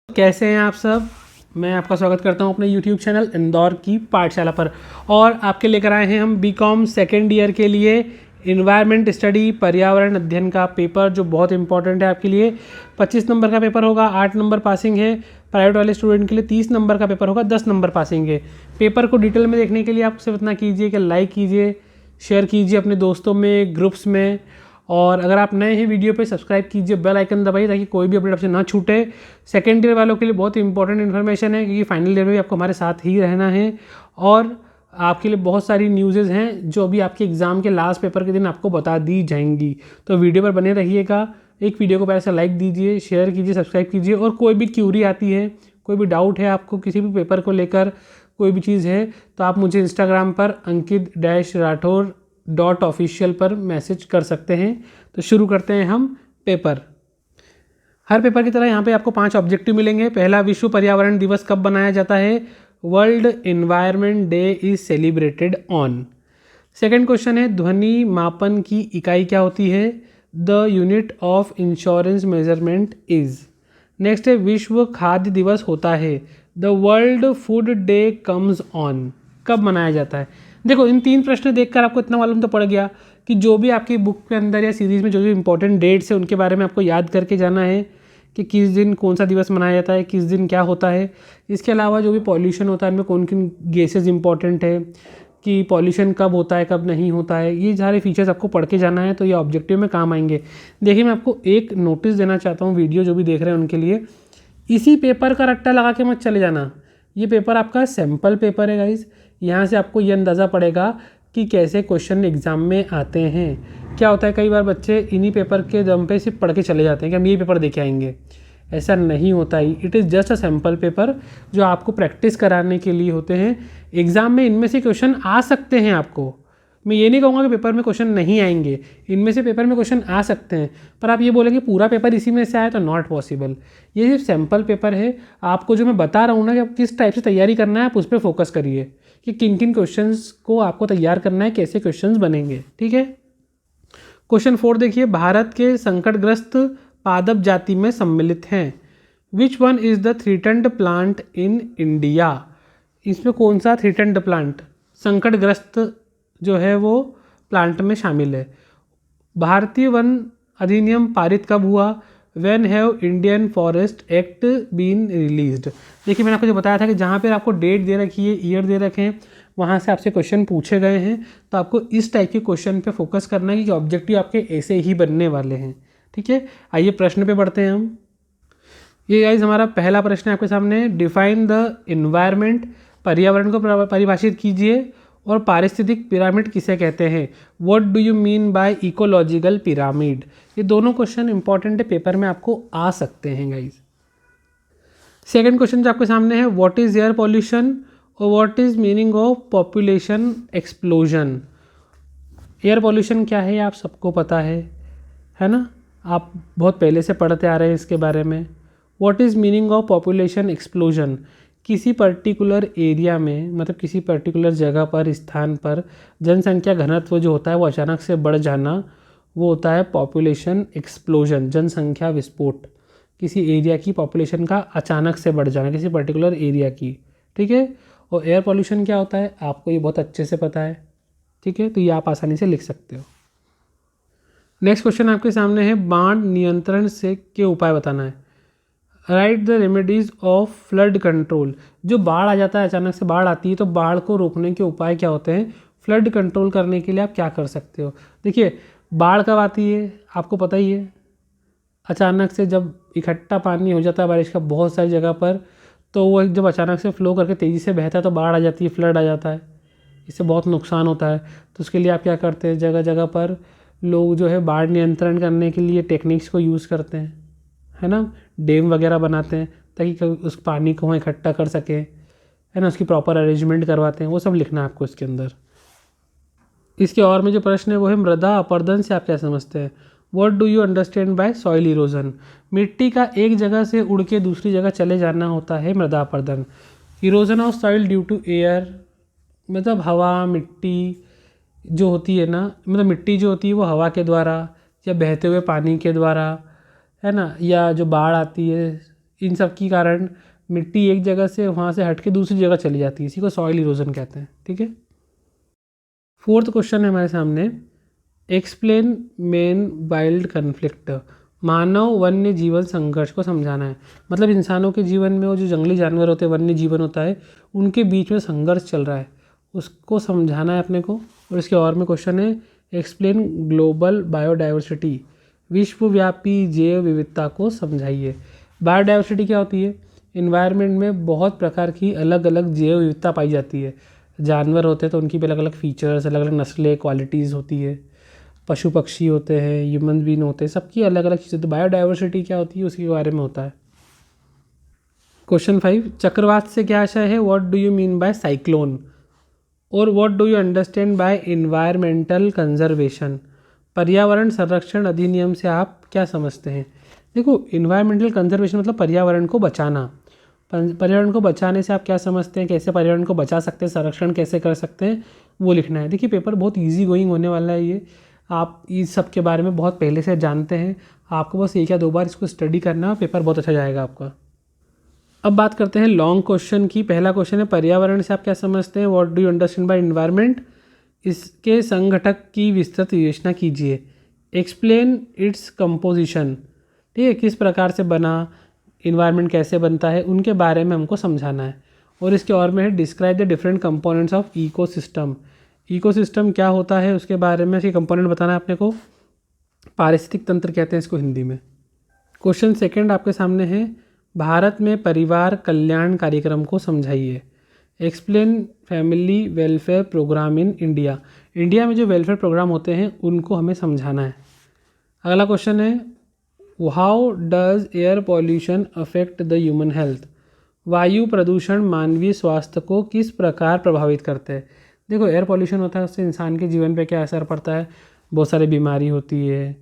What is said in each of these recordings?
कैसे हैं आप सब। मैं आपका स्वागत करता हूं अपने YouTube चैनल इंदौर की पाठशाला पर। और आपके लेकर आए हैं हम बीकॉम सेकेंड ईयर के लिए इन्वायरमेंट स्टडी पर्यावरण अध्ययन का पेपर, जो बहुत इंपॉर्टेंट है आपके लिए। 25 नंबर का पेपर होगा, 8 नंबर पासिंग है। प्राइवेट वाले स्टूडेंट के लिए 30 नंबर का पेपर होगा, 10 नंबर पासिंग है। पेपर को डिटेल में देखने के लिए आप सिर्फ इतना कीजिए कि लाइक कीजिए, शेयर कीजिए अपने दोस्तों में, ग्रुप्स में। और अगर आप नए हैं वीडियो पे सब्सक्राइब कीजिए, बेल आइकन दबाइए ताकि कोई भी अपडेट आपसे ना छूटे। सेकेंड ईयर वालों के लिए बहुत इंपॉर्टेंट इन्फॉर्मेशन है क्योंकि फाइनल ईयर में भी आपको हमारे साथ ही रहना है। और आपके लिए बहुत सारी न्यूज़ेज़ हैं जो अभी आपके एग्ज़ाम के लास्ट पेपर के दिन आपको बता दी जाएंगी। तो वीडियो पर बने रहिएगा। एक वीडियो को पहले से लाइक दीजिए, शेयर कीजिए, सब्सक्राइब कीजिए। और कोई भी क्यूरी आती है, कोई भी डाउट है आपको किसी भी पेपर को लेकर, कोई भी चीज़ है, तो आप मुझे इंस्टाग्राम पर ankit-rathore.official पर मैसेज कर सकते हैं। तो शुरू करते हैं हम पेपर। हर पेपर की तरह यहाँ पे आपको 5 ऑब्जेक्टिव मिलेंगे। पहला, विश्व पर्यावरण दिवस कब मनाया जाता है? World environment day is celebrated on. Second question है, ध्वनि मापन की इकाई क्या होती है? The unit of insurance measurement is. Next है, विश्व खाद्य दिवस होता है। The world food day comes on. कब मनाया जाता है? देखो, इन 3 प्रश्न देखकर आपको इतना मालूम तो पड़ गया कि जो भी आपकी बुक के अंदर या सीरीज़ में जो भी इंपॉर्टेंट डेट्स है उनके बारे में आपको याद करके जाना है कि किस दिन कौन सा दिवस मनाया जाता है, किस दिन क्या होता है। इसके अलावा जो भी पॉल्यूशन होता है उनमें कौन कौन गैसेज इंपॉर्टेंट है, कि पॉल्यूशन कब होता है कब नहीं होता है, ये सारे फीचर्स आपको पढ़ के जाना है। तो ये ऑब्जेक्टिव में काम आएंगे। देखिए, मैं आपको एक नोटिस देना चाहता हूँ वीडियो जो भी देख रहे हैं उनके लिए। इसी पेपर का रट्टा लगा के मत चले जाना। ये पेपर आपका सैम्पल पेपर है गाइज। यहाँ से आपको ये अंदाज़ा पड़ेगा कि कैसे क्वेश्चन एग्ज़ाम में आते हैं। क्या होता है, कई बार बच्चे इन्हीं पेपर के दम पे सिर्फ पढ़ के चले जाते हैं कि हम ये पेपर देखे आएंगे। ऐसा नहीं होता ही। It is just a sample paper जो आपको प्रैक्टिस कराने के लिए होते हैं। एग्ज़ाम में इनमें से क्वेश्चन आ सकते हैं आपको। मैं ये नहीं कहूँगा कि पेपर में क्वेश्चन नहीं आएंगे, इनमें से पेपर में क्वेश्चन आ सकते हैं। पर आप ये बोलेंगे पूरा पेपर इसी में से आए तो नॉट पॉसिबल। ये सिर्फ सैम्पल पेपर है। आपको जो मैं बता रहा हूँ ना कि आप किस टाइप से तैयारी करना है, आप उस पर फोकस करिए कि किन किन क्वेश्चंस को आपको तैयार करना है, कैसे क्वेश्चंस बनेंगे। ठीक है। क्वेश्चन 4 देखिए, भारत के संकटग्रस्त पादप जाति में सम्मिलित हैं। Which one is the threatened plant in India? इसमें कौन सा थ्रीटन्ड प्लांट संकटग्रस्त जो है वो प्लांट में शामिल है? भारतीय वन अधिनियम पारित कब हुआ? When have Indian forest act been released? देखिए, मैंने आपको जो बताया था कि जहाँ पर आपको डेट दे रखी है, ईयर दे रखे हैं, वहाँ से आपसे क्वेश्चन पूछे गए हैं। तो आपको इस टाइप के क्वेश्चन पे फोकस करना है कि ऑब्जेक्टिव आपके ऐसे ही बनने वाले हैं। ठीक है, आइए प्रश्न पे बढ़ते हैं हम। ये गाइस हमारा पहला प्रश्न है आपके सामने। Define the environment. पर्यावरण को परिभाषित कीजिए। और पारिस्थितिक पिरामिड किसे कहते हैं? What do you mean bye ecological pyramid? ये दोनों क्वेश्चन इंपॉर्टेंट है, पेपर में आपको आ सकते हैं गाइस। सेकेंड क्वेश्चन जो आपके सामने है, व्हाट इज एयर पॉल्यूशन और what is meaning of population explosion? Air pollution क्या है आप सबको पता है ना, आप बहुत पहले से पढ़ते आ रहे हैं इसके बारे में। What is meaning of population explosion? किसी पर्टिकुलर एरिया में, मतलब किसी पर्टिकुलर जगह पर, स्थान पर जनसंख्या घनत्व जो होता है वो अचानक से बढ़ जाना, वो होता है पॉपुलेशन एक्सप्लोजन, जनसंख्या विस्फोट। किसी एरिया की पॉपुलेशन का अचानक से बढ़ जाना, किसी पर्टिकुलर एरिया की। ठीक है। और एयर पॉल्यूशन क्या होता है आपको ये बहुत अच्छे से पता है। ठीक है, तो ये आप आसानी से लिख सकते हो। नेक्स्ट क्वेश्चन आपके सामने है, बाढ़ नियंत्रण से के उपाय बताना है। Right the remedies of flood control. जो बाढ़ आ जाता है, अचानक से बाढ़ आती है, तो बाढ़ को रोकने के उपाय क्या होते हैं? फ्लड कंट्रोल करने के लिए आप क्या कर सकते हो? देखिए, बाढ़ कब आती है आपको पता ही है। अचानक से जब इकट्ठा पानी हो जाता है बारिश का बहुत सारी जगह पर, तो वो जब अचानक से फ्लो करके तेज़ी से बहता है तो बाढ़ आ जाती है, फ्लड आ जाता है। इससे बहुत नुकसान होता है। तो उसके लिए आप क्या करते हैं, जगह जगह पर लोग जो है बाढ़ नियंत्रण करने के लिए टेक्निक्स को यूज़ करते हैं, है ना। डैम वगैरह बनाते हैं ताकि उस पानी को वहाँ इकट्ठा कर सके, है ना, उसकी प्रॉपर अरेंजमेंट करवाते हैं। वो सब लिखना है आपको इसके अंदर। इसके और में जो प्रश्न है वो है, मृदा अपरदन से आप क्या समझते हैं? What do you understand bye soil erosion? मिट्टी का एक जगह से उड़ के दूसरी जगह चले जाना होता है मृदा अपरदन। Erosion of soil due to air, मतलब हवा, मिट्टी जो होती है ना, मतलब मिट्टी जो होती है वो हवा के द्वारा या बहते हुए पानी के द्वारा, है ना, या जो बाढ़ आती है इन सब के कारण मिट्टी एक जगह से वहाँ से हट के दूसरी जगह चली जाती है, इसी को सॉइल इरोजन कहते हैं। ठीक है, फोर्थ क्वेश्चन है हमारे सामने, एक्सप्लेन मेन वाइल्ड कन्फ्लिक्ट। मानव वन्य जीवन संघर्ष को समझाना है। मतलब इंसानों के जीवन में वो जो जंगली जानवर होते हैं, वन्य जीवन होता है, उनके बीच में संघर्ष चल रहा है, उसको समझाना है अपने को। और इसके और में क्वेश्चन है, एक्सप्लेन ग्लोबल बायोडाइवर्सिटी। विश्वव्यापी जैव विविधता को समझाइए। बायोडाइवर्सिटी क्या होती है? इन्वायरमेंट में बहुत प्रकार की अलग अलग जैव विविधता पाई जाती है। जानवर होते हैं तो उनकी भी अलग अलग फीचर्स, अलग अलग नस्लें, क्वालिटीज़ होती है। पशु पक्षी होते हैं, ह्यूमन बीन होते हैं, सबकी अलग अलग चीज़ें। तो बायोडाइवर्सिटी क्या होती है उसके बारे में होता है। क्वेश्चन 5, चक्रवात से क्या आशय है? What do you mean by cyclone? और what do you understand by environmental conservation? पर्यावरण संरक्षण अधिनियम से आप क्या समझते हैं? देखो, इन्वायरमेंटल कंजर्वेशन मतलब पर्यावरण को बचाना। पर्यावरण को बचाने से आप क्या समझते हैं, कैसे पर्यावरण को बचा सकते हैं, संरक्षण कैसे कर सकते हैं, वो लिखना है। देखिए, पेपर बहुत इजी गोइंग होने वाला है ये। आप इस सब के बारे में बहुत पहले से जानते हैं, आपको बस एक या दो बार इसको स्टडी करना है, पेपर बहुत अच्छा जाएगा आपका। अब बात करते हैं लॉन्ग क्वेश्चन की। पहला क्वेश्चन है, पर्यावरण से आप क्या समझते हैं? What do you understand bye environment? इसके संघटक की विस्तृत विवेचना कीजिए। Explain its composition. ठीक है, किस प्रकार से बना, इन्वायरमेंट कैसे बनता है, उनके बारे में हमको समझाना है। और इसके और में है, describe the different components of ecosystem. Ecosystem क्या होता है उसके बारे में इसके कंपोनेंट बताना है अपने को। पारिस्थितिक तंत्र कहते हैं इसको हिंदी में। क्वेश्चन सेकंड आपके सामने है, भारत में परिवार कल्याण कार्यक्रम को समझाइए। Explain family welfare programme in India. India में जो वेलफेयर प्रोग्राम होते हैं उनको हमें समझाना है। अगला क्वेश्चन है, how does air pollution affect the human health? वायु प्रदूषण मानवीय स्वास्थ्य को किस प्रकार प्रभावित करते हैं? देखो, एयर पॉल्यूशन होता है, उससे इंसान के जीवन पे क्या असर पड़ता है? बहुत सारी बीमारी होती है,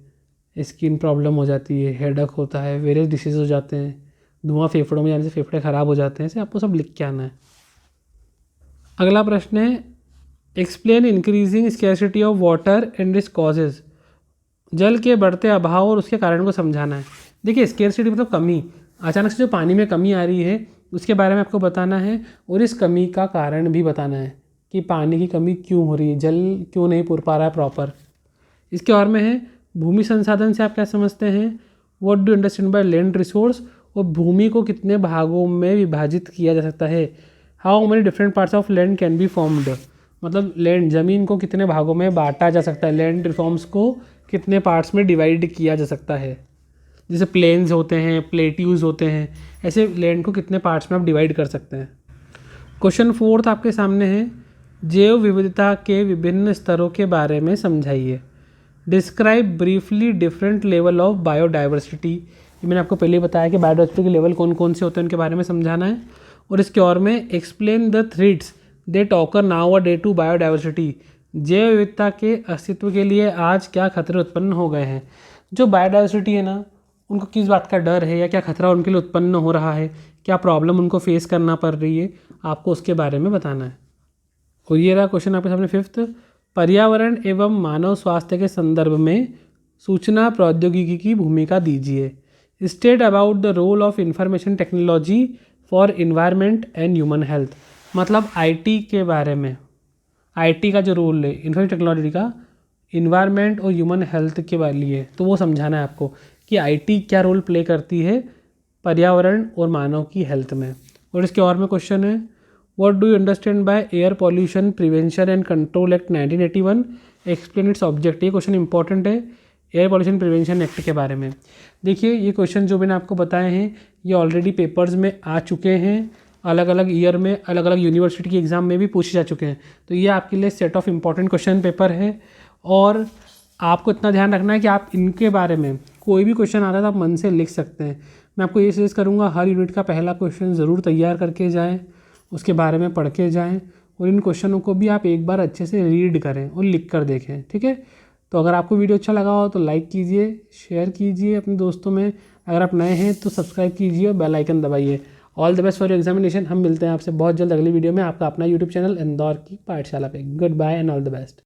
स्किन प्रॉब्लम हो जाती है, हेडेक होता है, वेरियस डिसीज हो जाते हैं, धुआं फेफड़ों में जाने से फेफड़े ख़राब हो जाते हैं। ऐसे आपको सब लिख के आना है। अगला प्रश्न है, explain increasing scarcity of water and its causes. जल के बढ़ते अभाव और उसके कारण को समझाना है। देखिए, स्कैर्सिटी मतलब कमी, अचानक से जो पानी में कमी आ रही है उसके बारे में आपको बताना है, और इस कमी का कारण भी बताना है कि पानी की कमी क्यों हो रही है, जल क्यों नहीं पूर पा रहा है प्रॉपर। इसके और में है, भूमि संसाधन से आप क्या समझते हैं? What do understand by land resource? और भूमि को कितने भागों में विभाजित किया जा सकता है? How many different parts of land can be formed? मतलब लैंड, ज़मीन को कितने भागों में बांटा जा सकता है, लैंड रिफॉर्म्स को कितने पार्ट्स में डिवाइड किया जा सकता है। जैसे प्लेन्स होते हैं, प्लेट्यूज होते हैं, ऐसे लैंड को कितने पार्ट्स में आप डिवाइड कर सकते हैं। क्वेश्चन फोर्थ आपके सामने है, जैव विविधता के विभिन्न स्तरों के बारे में समझाइए। Describe briefly different level of biodiversity. ये मैंने आपको पहले ही बताया कि बायोडाइवर्सिटी के लेवल कौन कौन से होते हैं उनके बारे में समझाना है। और इसके और में, explain the threats that occur now a day to biodiversity. जैव विविधता के अस्तित्व के लिए आज क्या खतरे उत्पन्न हो गए हैं? जो बायोडाइवर्सिटी है ना, उनको किस बात का डर है या क्या खतरा उनके लिए उत्पन्न हो रहा है, क्या प्रॉब्लम उनको फेस करना पड़ रही है, आपको उसके बारे में बताना है। और ये रहा क्वेश्चन आपके सामने फिफ्थ, पर्यावरण एवं मानव स्वास्थ्य के संदर्भ में सूचना प्रौद्योगिकी की भूमिका दीजिए। State about the role of information technology for environment and human health. मतलब आईटी के बारे में, आईटी का जो रोल है इंफॉर्मेशन टेक्नोलॉजी का इन्वायरमेंट और ह्यूमन हेल्थ के लिए, तो वो समझाना है आपको कि आईटी क्या रोल प्ले करती है पर्यावरण और मानव की हेल्थ में। और इसके और में क्वेश्चन है, what do you understand by air pollution prevention and control act 1981? Explain its object. ये क्वेश्चन इंपॉर्टेंट है एयर पॉल्यूशन प्रिवेंशन एक्ट के बारे में। देखिए, ये क्वेश्चन जो मैंने आपको बताए हैं ये ऑलरेडी पेपर्स में आ चुके हैं, अलग अलग ईयर में अलग अलग यूनिवर्सिटी के एग्ज़ाम में भी पूछे जा चुके हैं। तो ये आपके लिए set of important question paper है। और आपको इतना ध्यान रखना है कि आप इनके बारे में कोई भी क्वेश्चन आता है तो आप मन से लिख सकते हैं। मैं आपको ये सजेस्ट करूँगा, हर यूनिट का पहला क्वेश्चन ज़रूर तैयार करके जाएँ, उसके बारे में पढ़ के जाएँ, और इन क्वेश्चनों को भी आप एक बार अच्छे से रीड करें और लिख कर देखें। ठीक है, तो अगर आपको वीडियो अच्छा लगा हो तो लाइक कीजिए, शेयर कीजिए अपने दोस्तों में। अगर आप नए हैं तो सब्सक्राइब कीजिए और बेल आइकन दबाइए। All the best for your examination. हम मिलते हैं आपसे बहुत जल्द अगली वीडियो में, आपका अपना यूट्यूब चैनल इंदौर की पाठशाला पे। Good bye and all the best.